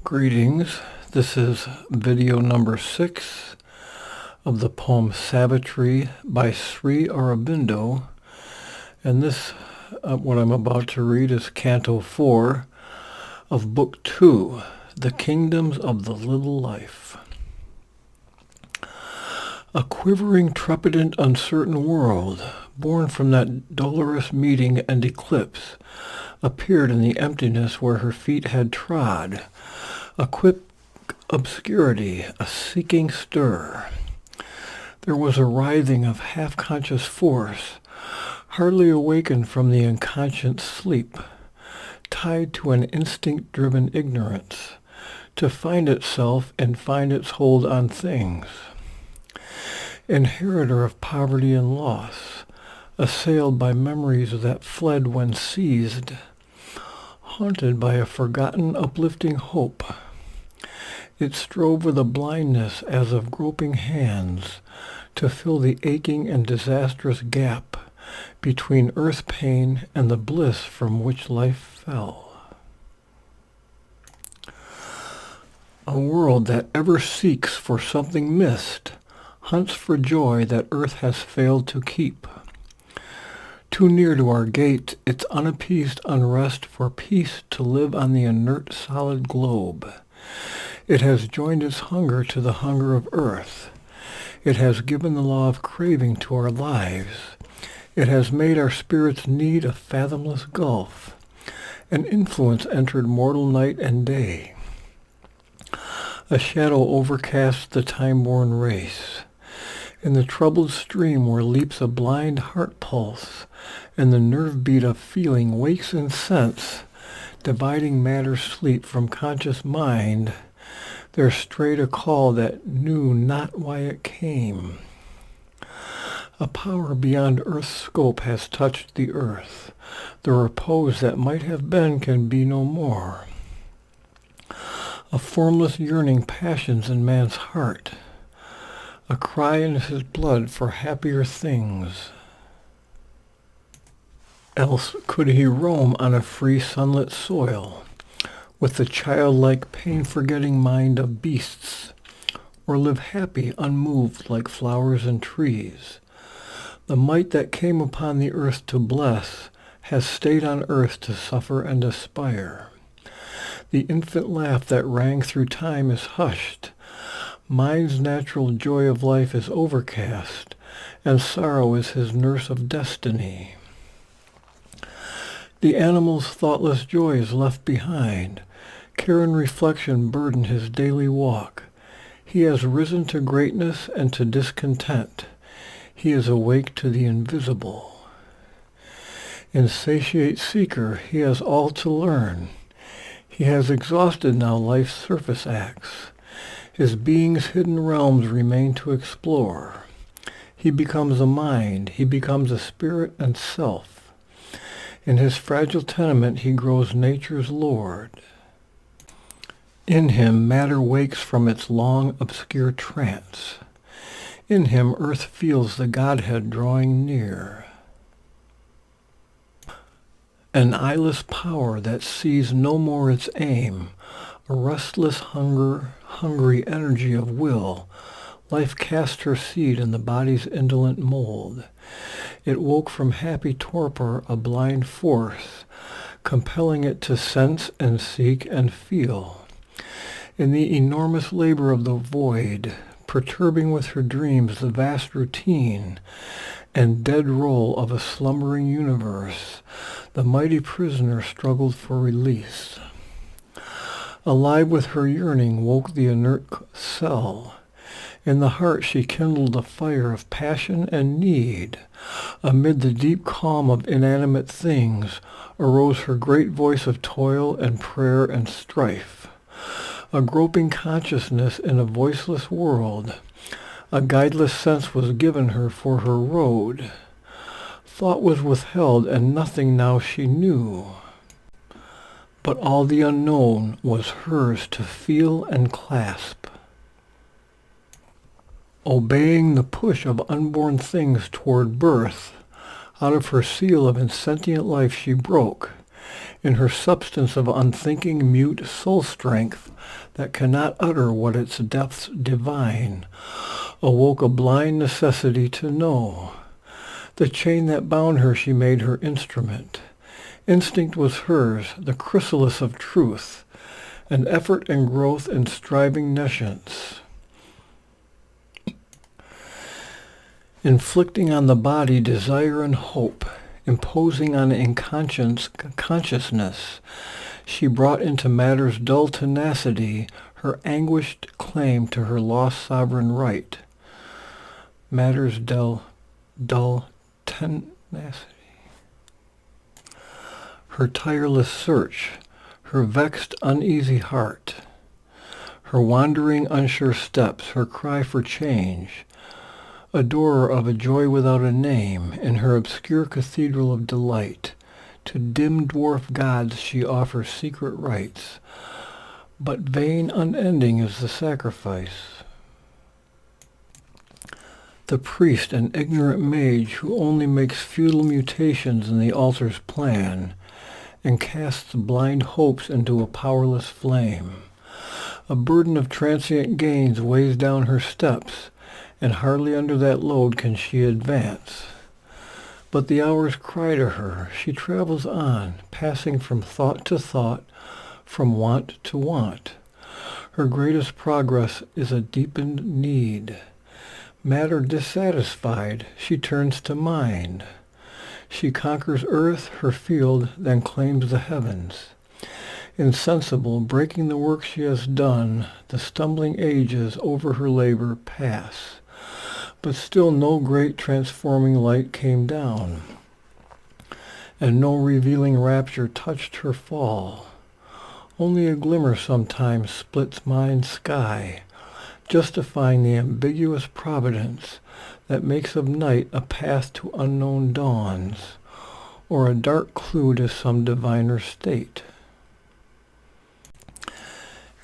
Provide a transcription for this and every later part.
Greetings. This is video number 6 of the poem Savitri by Sri Aurobindo. And this, what I'm about to read, is Canto 4 of Book 2, The Kingdoms of the Little Life. A quivering, trepidant, uncertain world, born from that dolorous meeting and eclipse, appeared in the emptiness where her feet had trod. A quick obscurity, a seeking stir. There was a writhing of half-conscious force, hardly awakened from the unconscious sleep, tied to an instinct-driven ignorance, to find itself and find its hold on things. Inheritor of poverty and loss, assailed by memories that fled when seized, haunted by a forgotten uplifting hope. It strove with a blindness as of groping hands to fill the aching and disastrous gap between earth pain and the bliss from which life fell. A world that ever seeks for something missed, hunts for joy that earth has failed to keep. Too near to our gate, its unappeased unrest for peace to live on the inert solid globe. It has joined its hunger to the hunger of earth. It has given the law of craving to our lives. It has made our spirits need a fathomless gulf. An influence entered mortal night and day. A shadow overcasts the time-worn race. In the troubled stream where leaps a blind heart pulse, and the nerve beat of feeling wakes in sense, dividing matter's sleep from conscious mind, there strayed a call that knew not why it came. A power beyond earth's scope has touched the earth. The repose that might have been can be no more. A formless yearning passions in man's heart, a cry in his blood for happier things. Else could he roam on a free sunlit soil, with the childlike pain-forgetting mind of beasts, or live happy, unmoved like flowers and trees. The might that came upon the earth to bless has stayed on earth to suffer and aspire. The infant laugh that rang through time is hushed. Mind's natural joy of life is overcast, and sorrow is his nurse of destiny. The animal's thoughtless joy is left behind. Care and reflection burden his daily walk. He has risen to greatness and to discontent. He is awake to the invisible. Insatiate seeker, he has all to learn. He has exhausted now life's surface acts. His being's hidden realms remain to explore. He becomes a mind. He becomes a spirit and self. In his fragile tenement he grows nature's lord. In him matter wakes from its long, obscure trance. In him earth feels the Godhead drawing near. An eyeless power that sees no more its aim, a restless hungry energy of will. Life cast her seed in the body's indolent mold. It woke from happy torpor a blind force, compelling it to sense and seek and feel. In the enormous labor of the void, perturbing with her dreams the vast routine and dead roll of a slumbering universe, the mighty prisoner struggled for release. Alive with her yearning woke the inert cell. In the heart she kindled a fire of passion and need. Amid the deep calm of inanimate things arose her great voice of toil and prayer and strife. A groping consciousness in a voiceless world. A guideless sense was given her for her road. Thought was withheld and nothing now she knew. But all the unknown was hers to feel and clasp. Obeying the push of unborn things toward birth, out of her seal of insentient life she broke, in her substance of unthinking, mute soul strength that cannot utter what its depths divine, awoke a blind necessity to know. The chain that bound her she made her instrument. Instinct was hers, the chrysalis of truth, and effort and growth and striving nescience. Inflicting on the body desire and hope, imposing on consciousness, she brought into matter's dull tenacity her anguished claim to her lost sovereign right. Matter's dull tenacity. Her tireless search, her vexed, uneasy heart, her wandering, unsure steps, her cry for change, adorer of a joy without a name, in her obscure cathedral of delight, to dim dwarf gods she offers secret rites, but vain, unending is the sacrifice. The priest, an ignorant mage who only makes futile mutations in the altar's plan, and casts blind hopes into a powerless flame. A burden of transient gains weighs down her steps, and hardly under that load can she advance. But the hours cry to her. She travels on, passing from thought to thought, from want to want. Her greatest progress is a deepened need. Matter dissatisfied, she turns to mind. She conquers earth, her field, then claims the heavens. Insensible, breaking the work she has done, the stumbling ages over her labor pass. But still no great transforming light came down, and no revealing rapture touched her fall. Only a glimmer sometimes splits mind's sky, justifying the ambiguous providence that makes of night a path to unknown dawns, or a dark clue to some diviner state.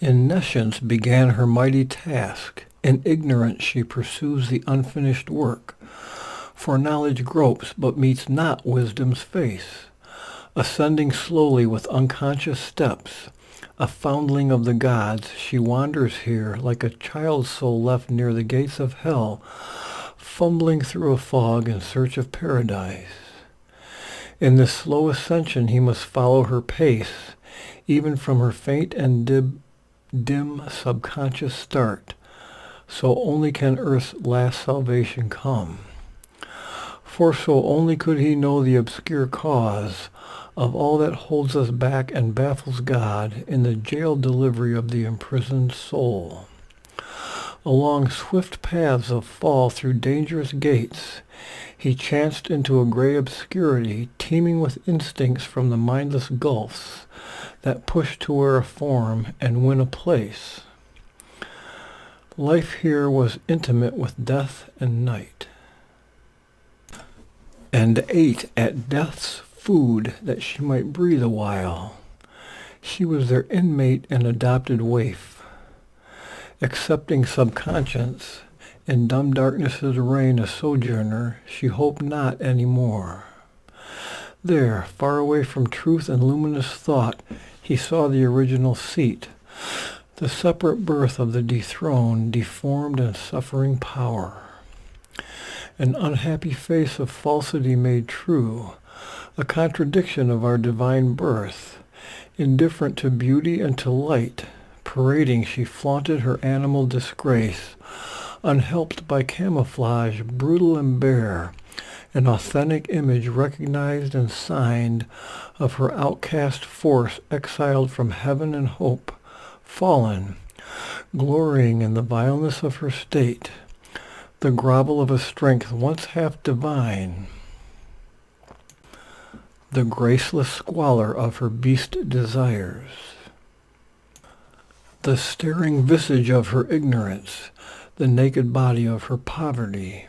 In nescience began her mighty task. In ignorance she pursues the unfinished work, for knowledge gropes but meets not wisdom's face. Ascending slowly with unconscious steps, a foundling of the gods, she wanders here like a child's soul left near the gates of hell, fumbling through a fog in search of paradise. In this slow ascension he must follow her pace, even from her faint and dim subconscious start. So only can earth's last salvation come. For so only could he know the obscure cause of all that holds us back and baffles God in the jailed delivery of the imprisoned soul. Along swift paths of fall through dangerous gates, he chanced into a gray obscurity teeming with instincts from the mindless gulfs that push to wear a form and win a place. Life here was intimate with death and night, and ate at death's food that she might breathe a while. She was their inmate and adopted waif, accepting subconscience, in dumb darkness's reign a sojourner, she hoped not any more. There, far away from truth and luminous thought, he saw the original seat, the separate birth of the dethroned, deformed, and suffering power. An unhappy face of falsity made true, a contradiction of our divine birth. Indifferent to beauty and to light, parading she flaunted her animal disgrace, unhelped by camouflage, brutal and bare, an authentic image recognized and signed of her outcast force exiled from heaven and hope, fallen, glorying in the vileness of her state, the grovel of a strength once half divine, the graceless squalor of her beast desires, the staring visage of her ignorance, the naked body of her poverty.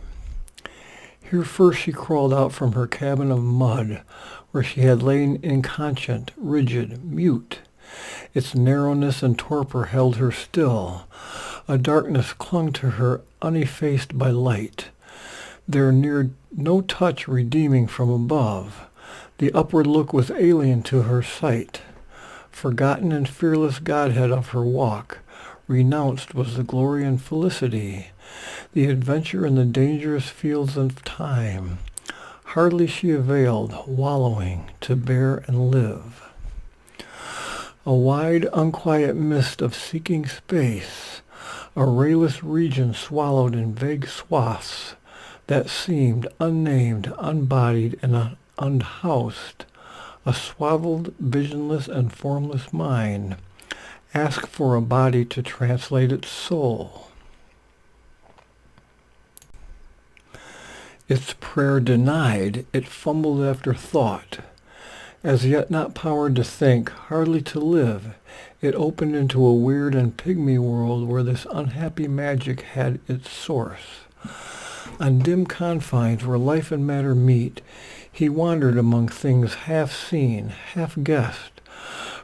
Here first she crawled out from her cabin of mud, where she had lain inconscient, rigid, mute. Its narrowness and torpor held her still. A darkness clung to her, uneffaced by light. There neared no touch redeeming from above. The upward look was alien to her sight. Forgotten and fearless godhead of her walk, renounced was the glory and felicity, the adventure in the dangerous fields of time. Hardly she availed, wallowing, to bear and live. A wide, unquiet mist of seeking space, a rayless region swallowed in vague swaths that seemed unnamed, unbodied, and unhoused, a swaddled, visionless, and formless mind asked for a body to translate its soul. Its prayer denied, it fumbled after thought. As yet not powered to think, hardly to live, it opened into a weird and pygmy world where this unhappy magic had its source. On dim confines where life and matter meet, he wandered among things half seen, half guessed,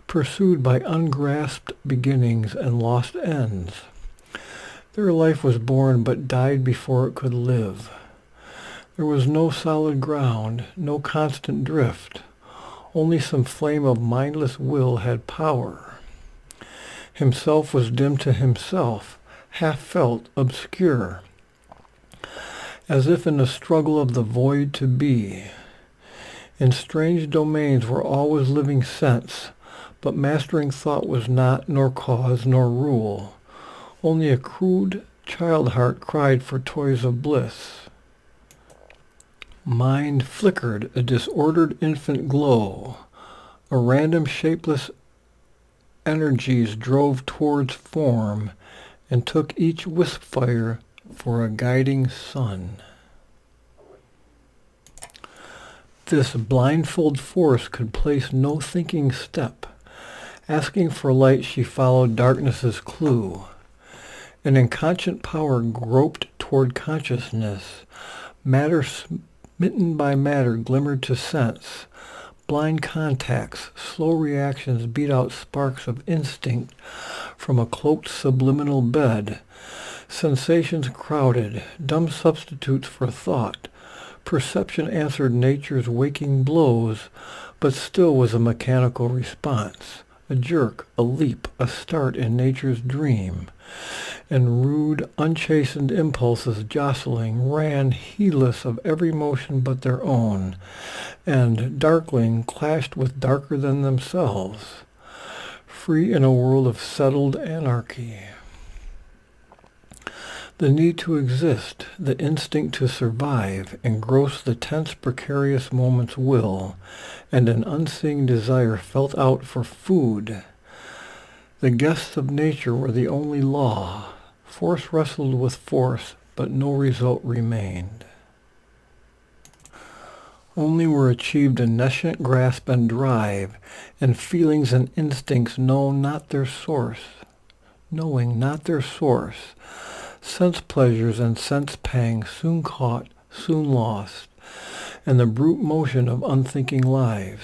pursued by ungrasped beginnings and lost ends. Their life was born but died before it could live. There was no solid ground, no constant drift. Only some flame of mindless will had power. Himself was dim to himself, half felt, obscure, as if in the struggle of the void to be. In strange domains were always living sense, but mastering thought was not, nor cause, nor rule. Only a crude child heart cried for toys of bliss. Mind flickered, a disordered infant glow. A random shapeless energies drove towards form and took each wisp fire for a guiding sun. This blindfold force could place no thinking step. Asking for light, she followed darkness's clue. An inconscient power groped toward consciousness. Matter smitten by matter glimmered to sense. Blind contacts, slow reactions beat out sparks of instinct from a cloaked subliminal bed. Sensations crowded, dumb substitutes for thought. Perception answered nature's waking blows, but still was a mechanical response. A jerk, a leap, a start in nature's dream. And rude, unchastened impulses jostling ran heedless of every motion but their own, and, darkling, clashed with darker than themselves, free in a world of settled anarchy. The need to exist, the instinct to survive, engrossed the tense, precarious moment's will, and an unseeing desire felt out for food. The guests of nature were the only law. Force wrestled with force, but no result remained. Only were achieved a nescient grasp and drive, and feelings and instincts knowing not their source. Sense pleasures and sense pangs soon caught, soon lost, and the brute motion of unthinking lives.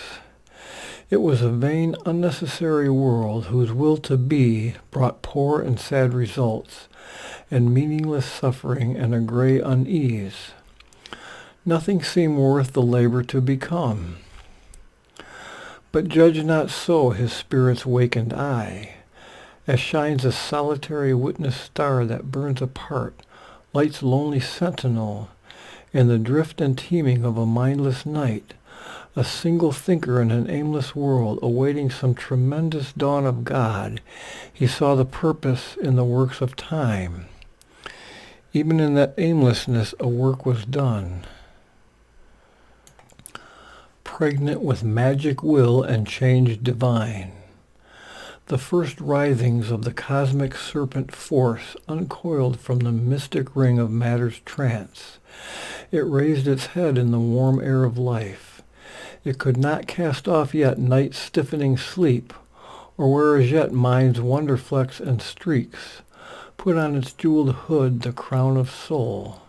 It was a vain, unnecessary world whose will to be brought poor and sad results, and meaningless suffering and a gray unease. Nothing seemed worth the labor to become. But judge not so his spirit's wakened eye, as shines a solitary witness star that burns apart, light's lonely sentinel, in the drift and teeming of a mindless night, a single thinker in an aimless world, awaiting some tremendous dawn of God. He saw the purpose in the works of time. Even in that aimlessness a work was done, pregnant with magic will and change divine. The first writhings of the cosmic serpent force uncoiled from the mystic ring of matter's trance. It raised its head in the warm air of life. It could not cast off yet night's stiffening sleep, or wear as yet mind's wonder flecks and streaks, put on its jeweled hood the crown of soul,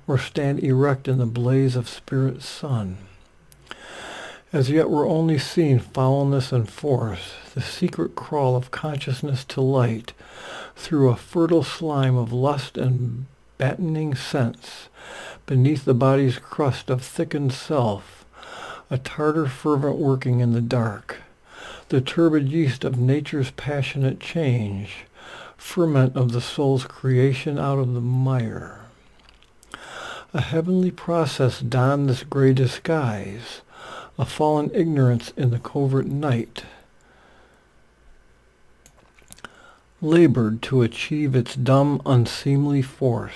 or stand erect in the blaze of spirit's sun. As yet were only seen foulness and force, the secret crawl of consciousness to light, through a fertile slime of lust and battening sense, beneath the body's crust of thickened self, a Tartar fervent working in the dark, the turbid yeast of nature's passionate change, ferment of the soul's creation out of the mire. A heavenly process donned this gray disguise, a fallen ignorance in the covert night, labored to achieve its dumb, unseemly force.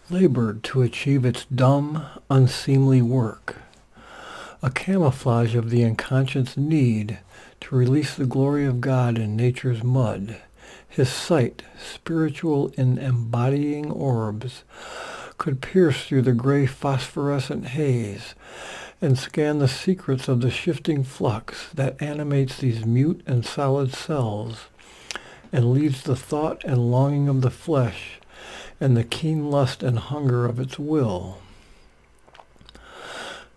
Labored to achieve its dumb, unseemly work, a camouflage of the unconscious need to release the glory of God in nature's mud, his sight, spiritual in embodying orbs, could pierce through the gray phosphorescent haze and scan the secrets of the shifting flux that animates these mute and solid cells and leads the thought and longing of the flesh and the keen lust and hunger of its will.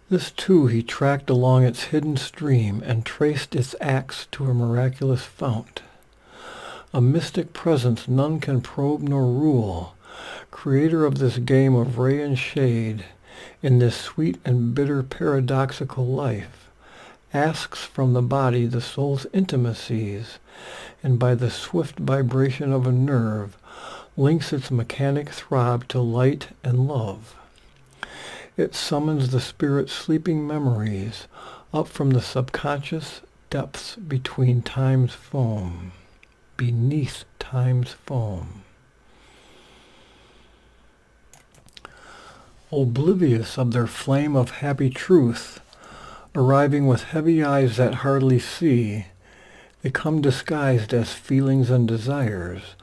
This too he tracked along its hidden stream and traced its acts to a miraculous fount, a mystic presence none can probe nor rule, creator of this game of ray and shade, in this sweet and bitter paradoxical life, asks from the body the soul's intimacies, and by the swift vibration of a nerve, links its mechanic throb to light and love. It summons the spirit's sleeping memories up from the subconscious depths between time's foam, beneath time's foam. Oblivious of their flame of happy truth, arriving with heavy eyes that hardly see, they come disguised as feelings and desires,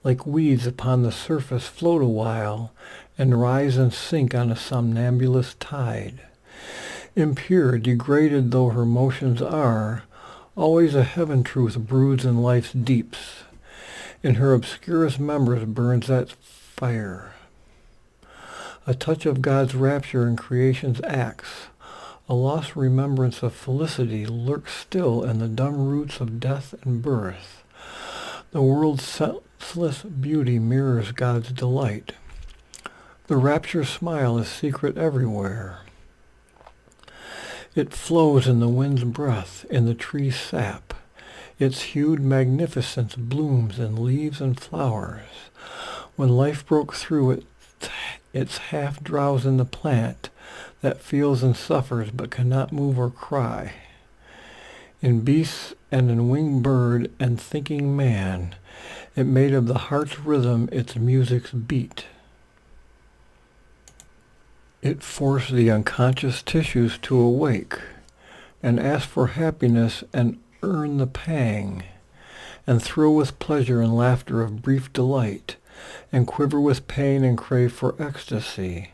like weeds upon the surface float a while, and rise and sink on a somnambulous tide. Impure, degraded though her motions are, always a heaven truth broods in life's deeps. In her obscurest members burns that fire. A touch of God's rapture in creation's acts, a lost remembrance of felicity lurks still in the dumb roots of death and birth. The world's senseless beauty mirrors God's delight. The rapture smile is secret everywhere. It flows in the wind's breath, in the tree's sap. Its hued magnificence blooms in leaves and flowers. When life broke through it, its half drowse in the plant that feels and suffers but cannot move or cry. In beasts and in winged bird and thinking man, it made of the heart's rhythm its music's beat. It forced the unconscious tissues to awake and ask for happiness and earn the pang, and thrill with pleasure and laughter of brief delight, and quiver with pain and crave for ecstasy.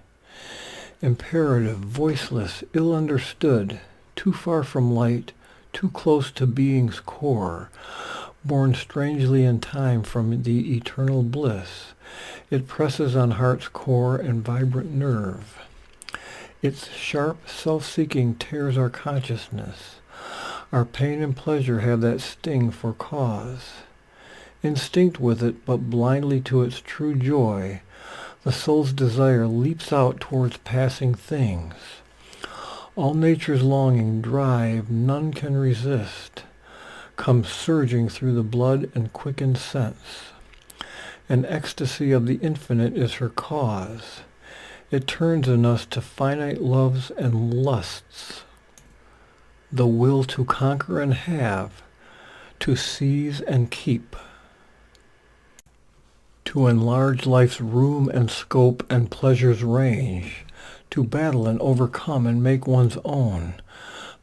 Imperative, voiceless, ill understood, too far from light, too close to being's core, born strangely in time from the eternal bliss, it presses on heart's core and vibrant nerve. Its sharp self-seeking tears our consciousness. Our pain and pleasure have that sting for cause. Instinct with it, but blindly to its true joy, the soul's desire leaps out towards passing things. All nature's longing drive none can resist, comes surging through the blood and quickened sense. An ecstasy of the infinite is her cause. It turns in us to finite loves and lusts, the will to conquer and have, to seize and keep, to enlarge life's room and scope and pleasure's range, to battle and overcome and make one's own,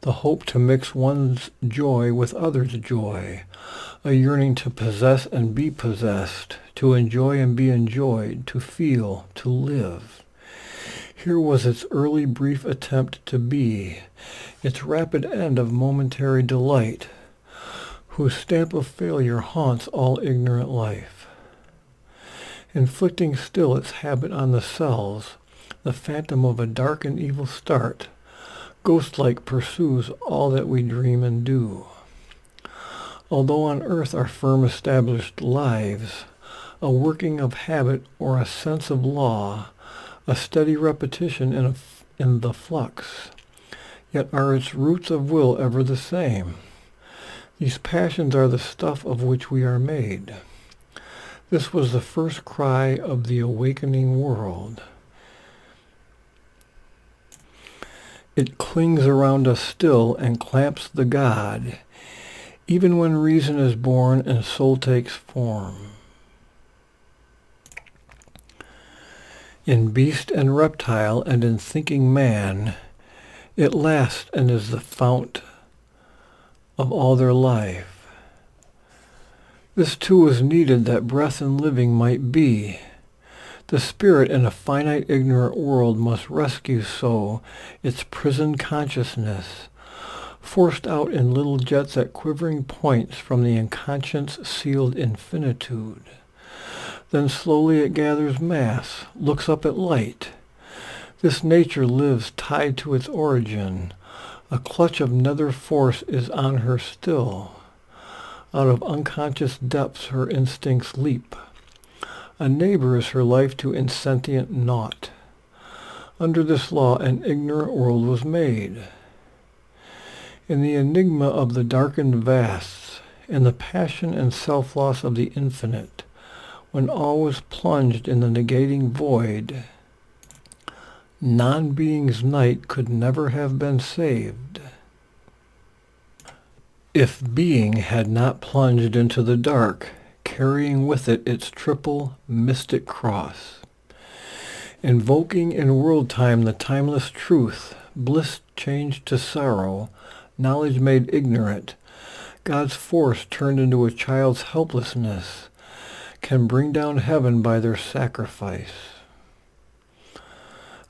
the hope to mix one's joy with others' joy, a yearning to possess and be possessed, to enjoy and be enjoyed, to feel, to live. Here was its early brief attempt to be, its rapid end of momentary delight, whose stamp of failure haunts all ignorant life. Inflicting still its habit on the cells, the phantom of a dark and evil start, ghost-like pursues all that we dream and do. Although on earth our firm established lives, a working of habit or a sense of law, a steady repetition in in the flux, yet are its roots of will ever the same. These passions are the stuff of which we are made. This was the first cry of the awakening world. It clings around us still and clamps the God, even when reason is born and soul takes form. In beast and reptile and in thinking man, it lasts and is the fount of all their life. This too was needed that breath and living might be. The spirit in a finite ignorant world must rescue so its prisoned consciousness, forced out in little jets at quivering points from the unconscience-sealed infinitude. Then slowly it gathers mass, looks up at light. This nature lives tied to its origin. A clutch of nether force is on her still. Out of unconscious depths her instincts leap. A neighbor is her life to insentient naught. Under this law an ignorant world was made. In the enigma of the darkened vasts, in the passion and self-loss of the infinite, when all was plunged in the negating void, non-being's night could never have been saved. If being had not plunged into the dark, carrying with it its triple mystic cross, invoking in world time the timeless truth, bliss changed to sorrow, knowledge made ignorant, God's force turned into a child's helplessness, can bring down heaven by their sacrifice.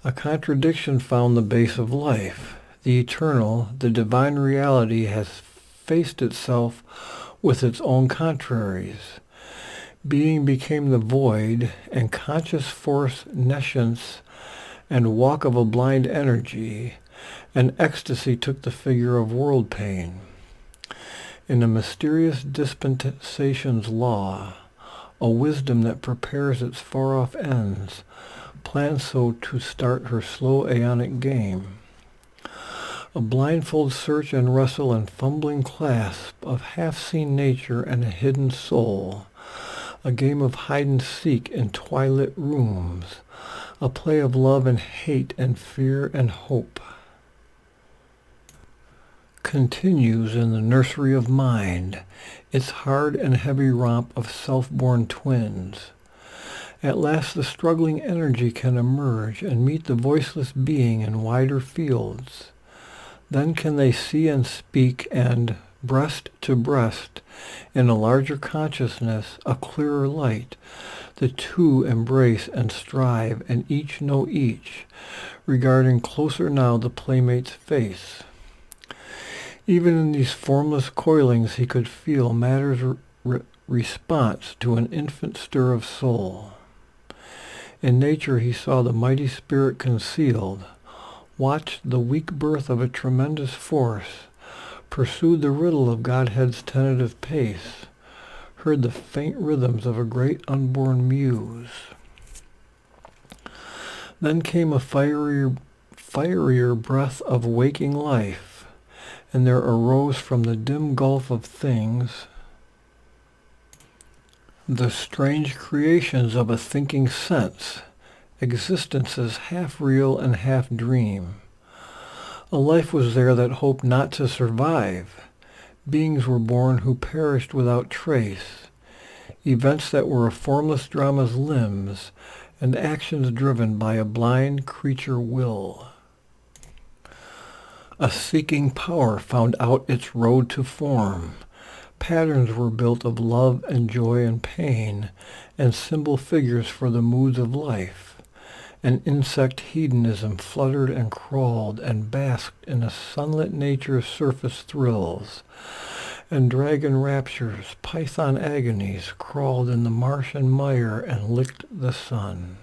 A contradiction found the base of life. The eternal, the divine reality has faced itself with its own contraries. Being became the void, and conscious force nescience and walk of a blind energy, and ecstasy took the figure of world pain. In a mysterious dispensation's law, a wisdom that prepares its far-off ends, plans so to start her slow aeonic game. A blindfold search and wrestle and fumbling clasp of half-seen nature and a hidden soul, a game of hide-and-seek in twilit rooms, a play of love and hate and fear and hope, continues in the nursery of mind, its hard and heavy romp of self-born twins. At last the struggling energy can emerge and meet the voiceless being in wider fields. Then can they see and speak, and, breast to breast, in a larger consciousness, a clearer light, the two embrace and strive, and each know each, regarding closer now the playmate's face. Even in these formless coilings he could feel matter's response to an infant stir of soul. In nature he saw the mighty spirit concealed, watched the weak birth of a tremendous force, pursued the riddle of Godhead's tentative pace, heard the faint rhythms of a great unborn muse. Then came a firier breath of waking life, and there arose from the dim gulf of things the strange creations of a thinking sense, existences half real and half dream. A life was there that hoped not to survive. Beings were born who perished without trace. Events that were a formless drama's limbs, and actions driven by a blind creature will. A seeking power found out its road to form. Patterns were built of love and joy and pain, and symbol figures for the moods of life. An insect hedonism fluttered and crawled and basked in a sunlit nature's surface thrills, and dragon raptures, python agonies, crawled in the marsh and mire and licked the sun.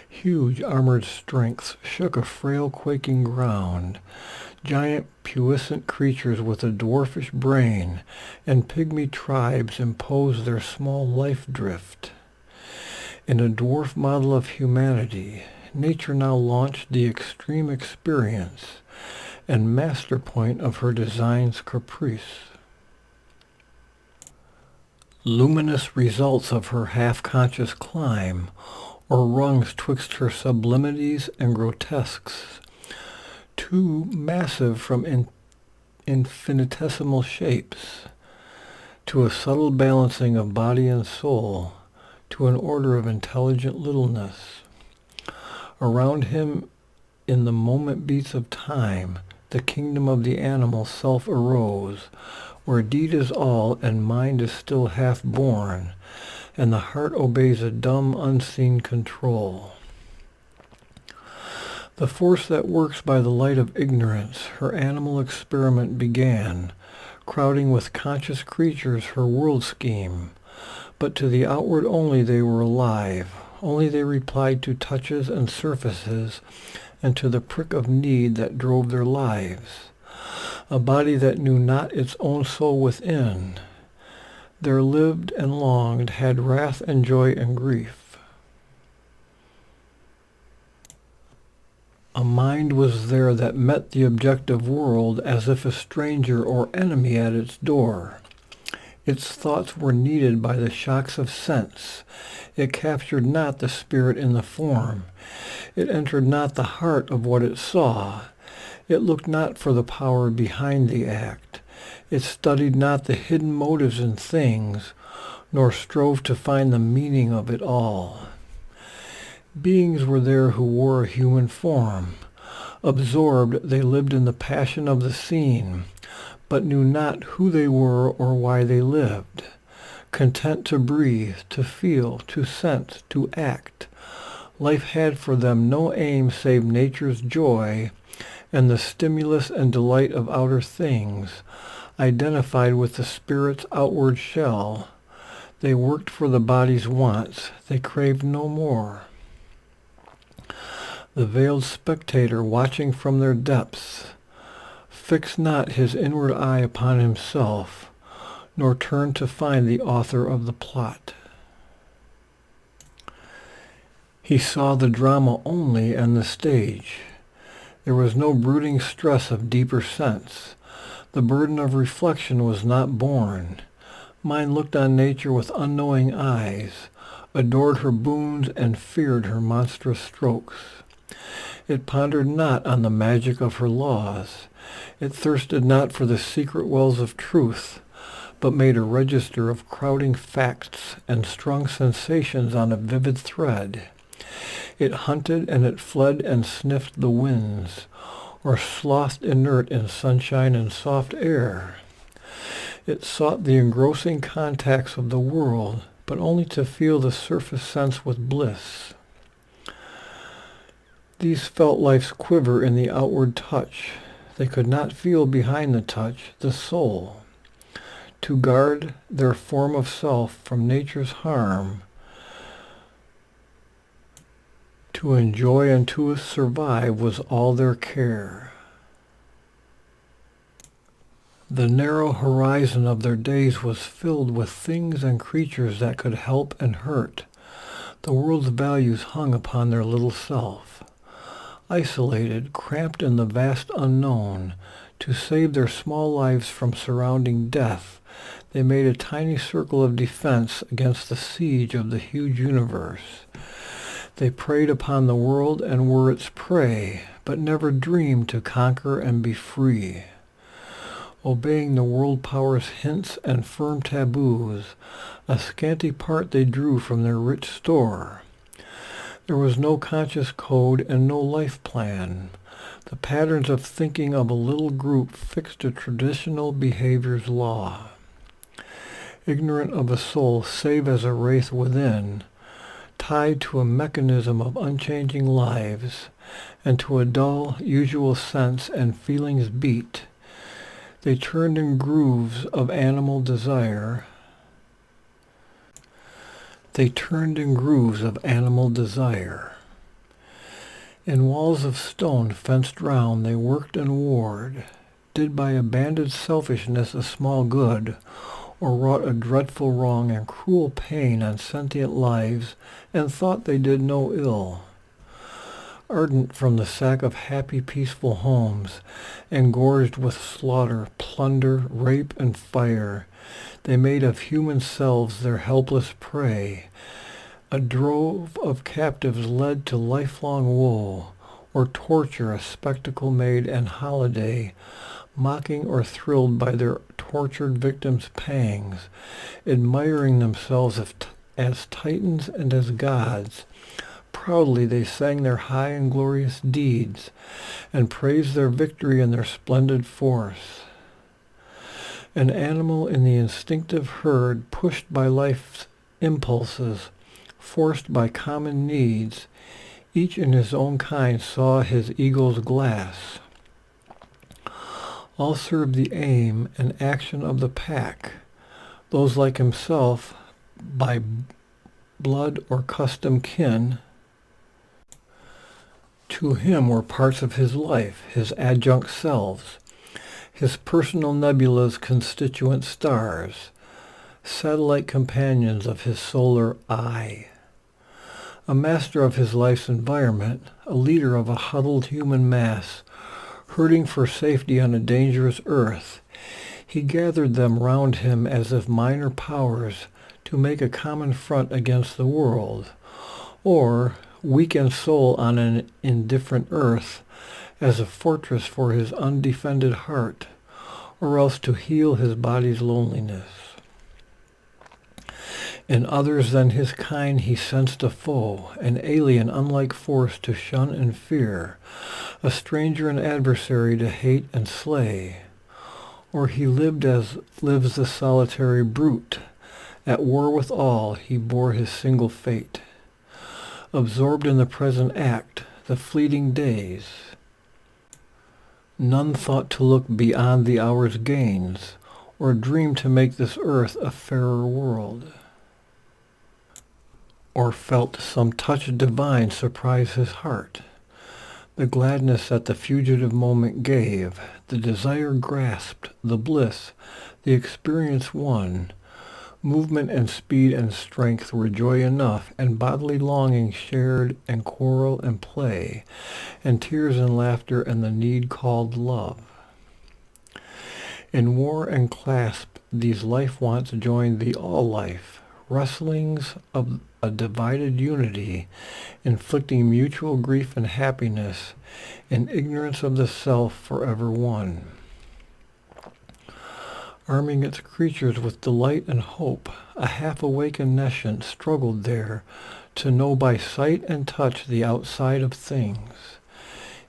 Huge armored strengths shook a frail quaking ground, giant puissant creatures with a dwarfish brain, and pygmy tribes imposed their small life drift. In a dwarf model of humanity, nature now launched the extreme experience and master point of her design's caprice. Luminous results of her half-conscious climb, or rungs twixt her sublimities and grotesques, too massive from infinitesimal shapes, to a subtle balancing of body and soul, to an order of intelligent littleness. Around him, in the moment beats of time, the kingdom of the animal self arose, where deed is all and mind is still half born, and the heart obeys a dumb, unseen control. The force that works by the light of ignorance, her animal experiment began, crowding with conscious creatures her world scheme. But to the outward only they were alive, only they replied to touches and surfaces, and to the prick of need that drove their lives. A body that knew not its own soul within, there lived and longed, had wrath and joy and grief. A mind was there that met the objective world as if a stranger or enemy at its door. Its thoughts were kneaded by the shocks of sense. It captured not the spirit in the form. It entered not the heart of what it saw. It looked not for the power behind the act. It studied not the hidden motives in things, nor strove to find the meaning of it all. Beings were there who wore a human form. Absorbed, they lived in the passion of the scene, but knew not who they were or why they lived. Content to breathe, to feel, to sense, to act, life had for them no aim save nature's joy, and the stimulus and delight of outer things, identified with the spirit's outward shell. They worked for the body's wants, they craved no more. The veiled spectator watching from their depths fixed not his inward eye upon himself, nor turned to find the author of the plot. He saw the drama only and the stage. There was no brooding stress of deeper sense. The burden of reflection was not borne. Mind looked on nature with unknowing eyes, adored her boons and feared her monstrous strokes. It pondered not on the magic of her laws. It thirsted not for the secret wells of truth, but made a register of crowding facts and strung sensations on a vivid thread. It hunted and it fled and sniffed the winds, or slothed inert in sunshine and soft air. It sought the engrossing contacts of the world, but only to feel the surface sense with bliss. These felt life's quiver in the outward touch. They could not feel behind the touch the soul. To guard their form of self from nature's harm, to enjoy and to survive was all their care. The narrow horizon of their days was filled with things and creatures that could help and hurt. The world's values hung upon their little self. Isolated, cramped in the vast unknown, to save their small lives from surrounding death, they made a tiny circle of defense against the siege of the huge universe. They preyed upon the world and were its prey, but never dreamed to conquer and be free. Obeying the world power's hints and firm taboos, a scanty part they drew from their rich store. There was no conscious code and no life plan. The patterns of thinking of a little group fixed a traditional behavior's law. Ignorant of a soul save as a wraith within, tied to a mechanism of unchanging lives, and to a dull, usual sense and feelings beat, they turned in grooves of animal desire. In walls of stone fenced round they worked and warred, did by a banded selfishness a small good, or wrought a dreadful wrong and cruel pain on sentient lives, and thought they did no ill. ardent from the sack of happy, peaceful homes, engorged with slaughter, plunder, rape, and fire. They made of human selves their helpless prey, a drove of captives led to lifelong woe, or torture a spectacle made and holiday, mocking or thrilled by their tortured victims' pangs, admiring themselves as titans and as gods. Proudly they sang their high and glorious deeds, and praised their victory and their splendid force. An animal in the instinctive herd, pushed by life's impulses, forced by common needs, each in his own kind saw his eagle's glass. All served the aim and action of the pack. Those like himself, by blood or custom kin, to him were parts of his life, his adjunct selves, his personal nebula's constituent stars, satellite companions of his solar eye. A master of his life's environment, a leader of a huddled human mass, hurting for safety on a dangerous earth, he gathered them round him as if minor powers to make a common front against the world, or, weak in soul on an indifferent earth, as a fortress for his undefended heart, or else to heal his body's loneliness. In others than his kind he sensed a foe, an alien unlike force to shun and fear, a stranger and adversary to hate and slay. Or he lived as lives the solitary brute, at war with all he bore his single fate. Absorbed in the present act, the fleeting days, none thought to look beyond the hour's gains, or dream to make this earth a fairer world, or felt some touch divine surprise his heart. The gladness that the fugitive moment gave, the desire grasped, the bliss, the experience won. Movement and speed and strength were joy enough, and bodily longing shared and quarrel and play, and tears and laughter and the need called love. In war and clasp these life wants joined the all-life, wrestlings of a divided unity, inflicting mutual grief and happiness, in ignorance of the self forever one. Arming its creatures with delight and hope, a half-awakened nescient struggled there to know by sight and touch the outside of things.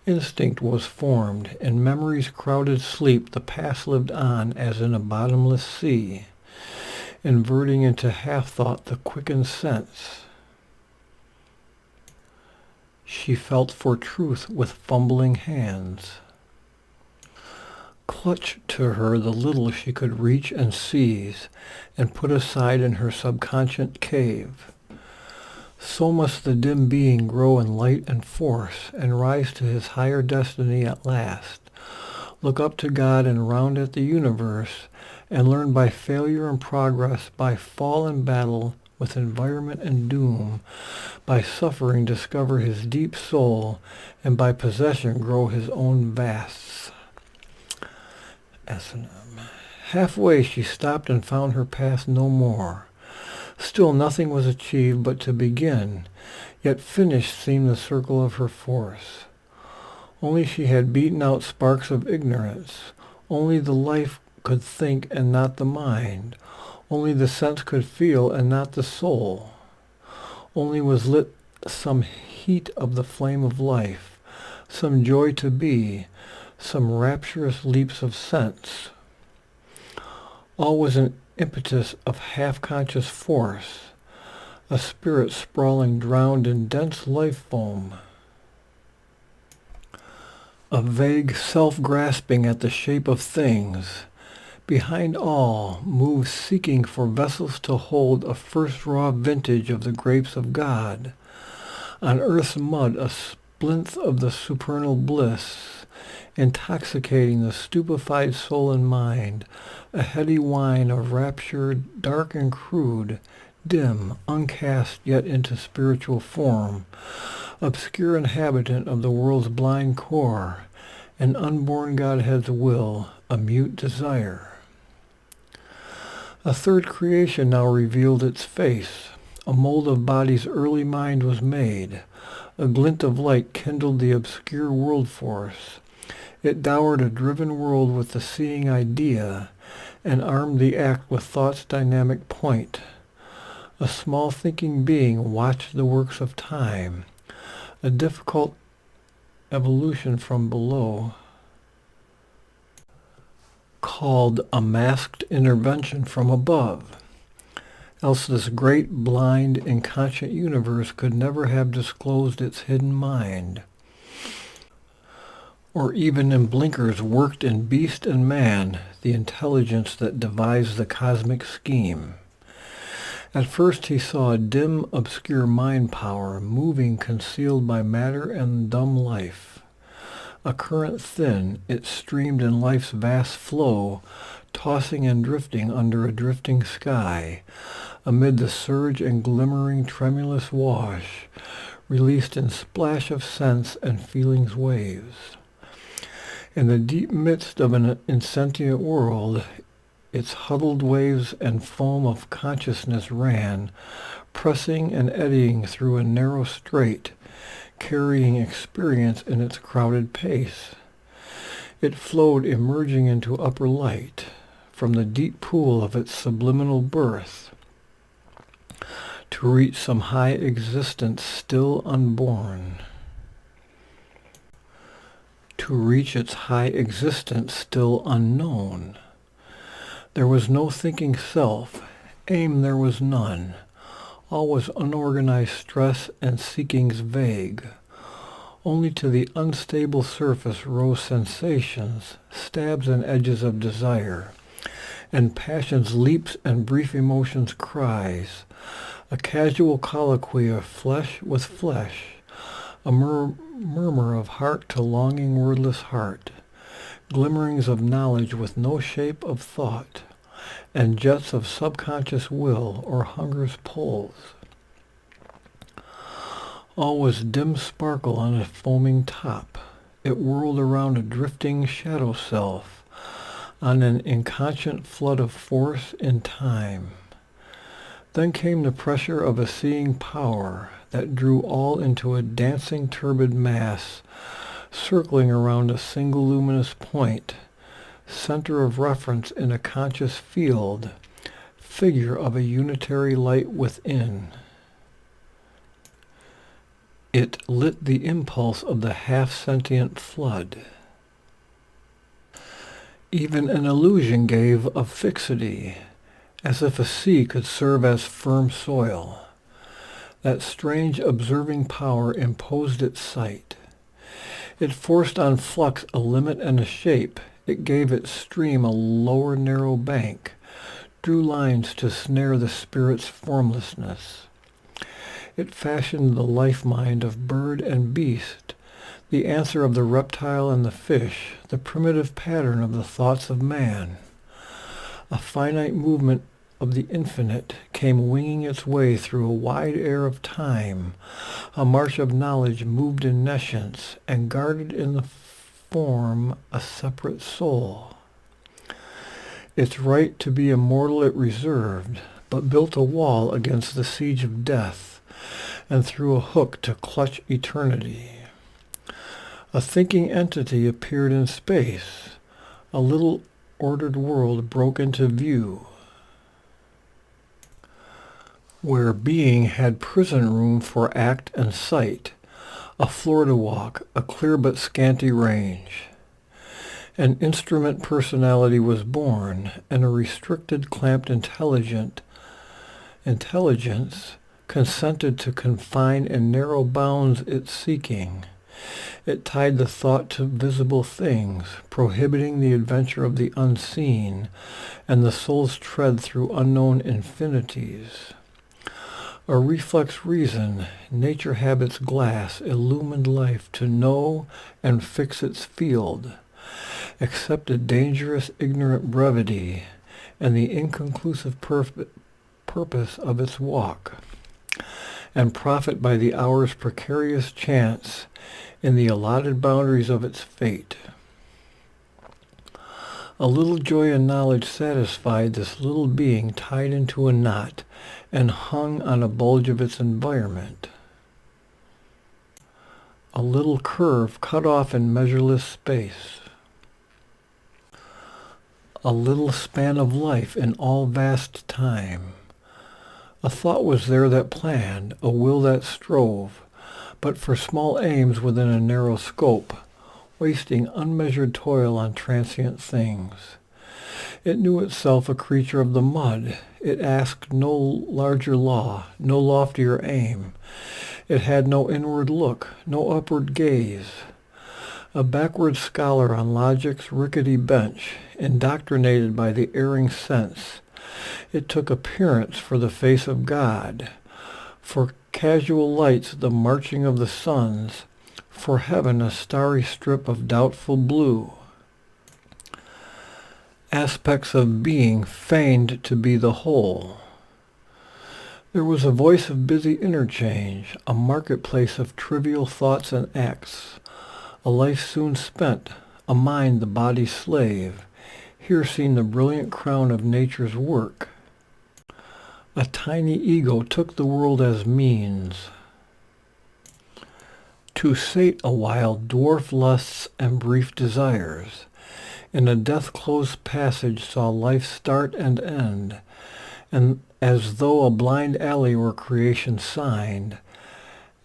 Instinct was formed, in memory's crowded sleep the past lived on as in a bottomless sea, inverting into half-thought the quickened sense. She felt for truth with fumbling hands, clutched to her the little she could reach and seize, and put aside in her subconscious cave. So must the dim being grow in light and force, and rise to his higher destiny at last, look up to God and round at the universe, and learn by failure and progress, by fall and battle with environment and doom, by suffering discover his deep soul, and by possession grow his own vasts. S&M. Halfway she stopped and found her path no more. Still nothing was achieved but to begin, yet finished seemed the circle of her force. Only she had beaten out sparks of ignorance. Only the life could think and not the mind. Only the sense could feel and not the soul. Only was lit some heat of the flame of life, some joy to be, some rapturous leaps of sense. All was an impetus of half-conscious force, a spirit sprawling drowned in dense life foam, a vague self-grasping at the shape of things. Behind all, moves seeking for vessels to hold a first raw vintage of the grapes of God. On earth's mud a splinth of the supernal bliss, intoxicating the stupefied soul and mind, a heady wine of rapture dark and crude, dim, uncast yet into spiritual form, obscure inhabitant of the world's blind core, an unborn Godhead's will, a mute desire. A third creation now revealed its face. A mold of body's early mind was made. A glint of light kindled the obscure world force. It dowered a driven world with the seeing idea, and armed the act with thought's dynamic point. A small thinking being watched the works of time, a difficult evolution from below, called a masked intervention from above. Else this great, blind, inconscient universe could never have disclosed its hidden mind, or even in blinkers worked in beast and man the intelligence that devised the cosmic scheme. At first he saw a dim, obscure mind power moving concealed by matter and dumb life. A current thin, it streamed in life's vast flow, tossing and drifting under a drifting sky, amid the surge and glimmering tremulous wash, released in splash of sense and feelings waves. In the deep midst of an insentient world, its huddled waves and foam of consciousness ran, pressing and eddying through a narrow strait, carrying experience in its crowded pace. It flowed emerging into upper light, from the deep pool of its subliminal birth, to reach some high existence still unborn. To reach its high existence still unknown. There was no thinking self, aim there was none. All was unorganized stress and seekings vague. Only to the unstable surface rose sensations, stabs and edges of desire, and passion's leaps and brief emotions' cries, a casual colloquy of flesh with flesh, a murmur of heart to longing wordless heart, glimmerings of knowledge with no shape of thought, and jets of subconscious will or hunger's pulse. All was dim sparkle on a foaming top. It whirled around a drifting shadow self, on an inconscient flood of force in time. Then came the pressure of a seeing power that drew all into a dancing turbid mass, circling around a single luminous point, center of reference in a conscious field, figure of a unitary light within. It lit the impulse of the half-sentient flood. Even an illusion gave of fixity, as if a sea could serve as firm soil. That strange observing power imposed its sight. It forced on flux a limit and a shape. It gave its stream a lower narrow bank, drew lines to snare the spirit's formlessness. It fashioned the life-mind of bird and beast, the answer of the reptile and the fish, the primitive pattern of the thoughts of man. A finite movement of the infinite came winging its way through a wide air of time. A march of knowledge moved in nescience and guarded in the form a separate soul. Its right to be immortal it reserved, but built a wall against the siege of death, and threw a hook to clutch eternity. A thinking entity appeared in space. A little ordered world broke into view, where being had prison room for act and sight, a floor to walk, a clear but scanty range. An instrument personality was born, and a restricted, clamped intelligence consented to confine in narrow bounds its seeking. It tied the thought to visible things, prohibiting the adventure of the unseen, and the soul's tread through unknown infinities. A reflex reason, nature habits glass, illumined life to know and fix its field, accepted dangerous ignorant brevity, and the inconclusive purpose of its walk. and profit by the hour's precarious chance in the allotted boundaries of its fate. A little joy and knowledge satisfied this little being tied into a knot and hung on a bulge of its environment. A little curve cut off in measureless space. A little span of life in all vast time. A thought was there that planned, a will that strove, but for small aims within a narrow scope, wasting unmeasured toil on transient things. It knew itself a creature of the mud. It asked no larger law, no loftier aim. It had no inward look, no upward gaze. A backward scholar on logic's rickety bench, indoctrinated by the erring sense, it took appearance for the face of God, for casual lights the marching of the suns, for heaven a starry strip of doubtful blue. Aspects of being feigned to be the whole. There was a voice of busy interchange, a marketplace of trivial thoughts and acts, a life soon spent, a mind the body's slave, here seen the brilliant crown of nature's work. A tiny ego took the world as means to sate a while dwarf lusts and brief desires. In a death-closed passage saw life start and end, and as though a blind alley were creation signed,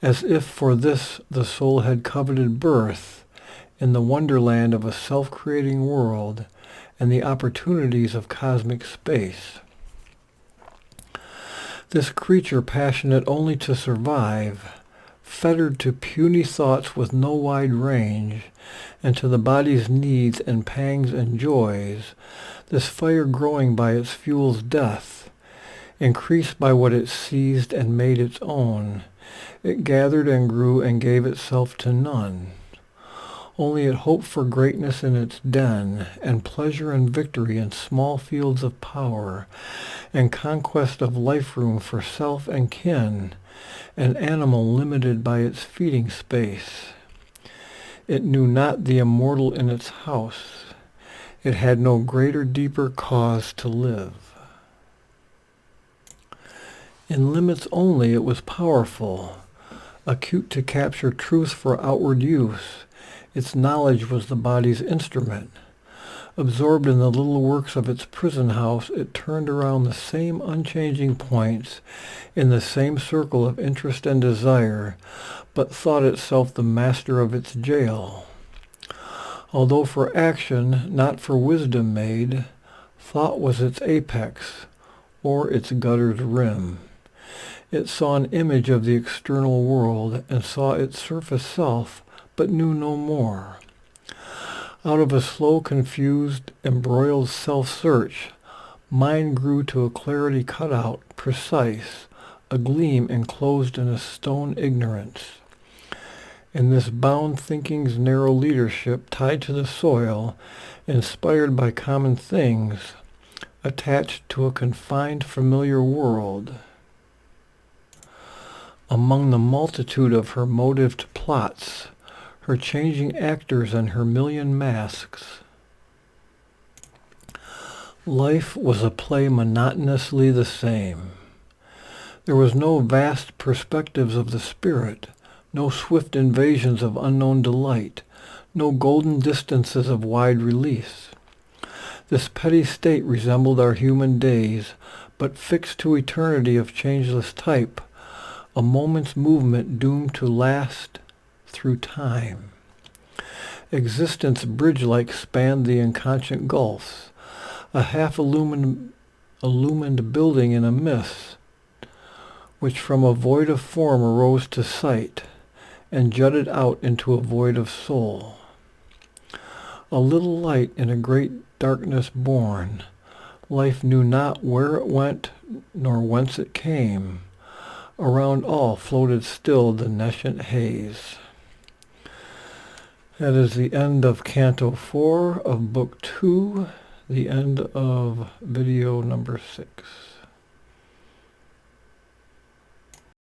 as if for this the soul had coveted birth in the wonderland of a self-creating world and the opportunities of cosmic space. This creature passionate only to survive, fettered to puny thoughts with no wide range, and to the body's needs and pangs and joys, this fire growing by its fuel's death, increased by what it seized and made its own, it gathered and grew and gave itself to none. Only it hoped for greatness in its den, and pleasure and victory in small fields of power, and conquest of life-room for self and kin, an animal limited by its feeding space. It knew not the immortal in its house. It had no greater, deeper cause to live. In limits only it was powerful, acute to capture truth for outward use. Its knowledge was the body's instrument. Absorbed in the little works of its prison house, it turned around the same unchanging points in the same circle of interest and desire, but thought itself the master of its jail. Although for action, not for wisdom made, thought was its apex, or its gutter's rim. It saw an image of the external world, and saw its surface self, but knew no more. Out of a slow, confused, embroiled self-search, mind grew to a clarity cut out, precise, a gleam enclosed in a stone ignorance. In this bound thinking's narrow leadership, tied to the soil, inspired by common things, attached to a confined familiar world. Among the multitude of her motived plots, her changing actors and her million masks, life was a play monotonously the same. There was no vast perspectives of the spirit, no swift invasions of unknown delight, no golden distances of wide release. This petty state resembled our human days, but fixed to eternity of changeless type, a moment's movement doomed to last through time. Existence bridge-like spanned the inconscient gulfs, a half-illumined building in a mist, which from a void of form arose to sight, and jutted out into a void of soul. A little light in a great darkness born, life knew not where it went, nor whence it came. Around all floated still the nescient haze. That is the end of Canto 4 of Book 2, the end of video number 6.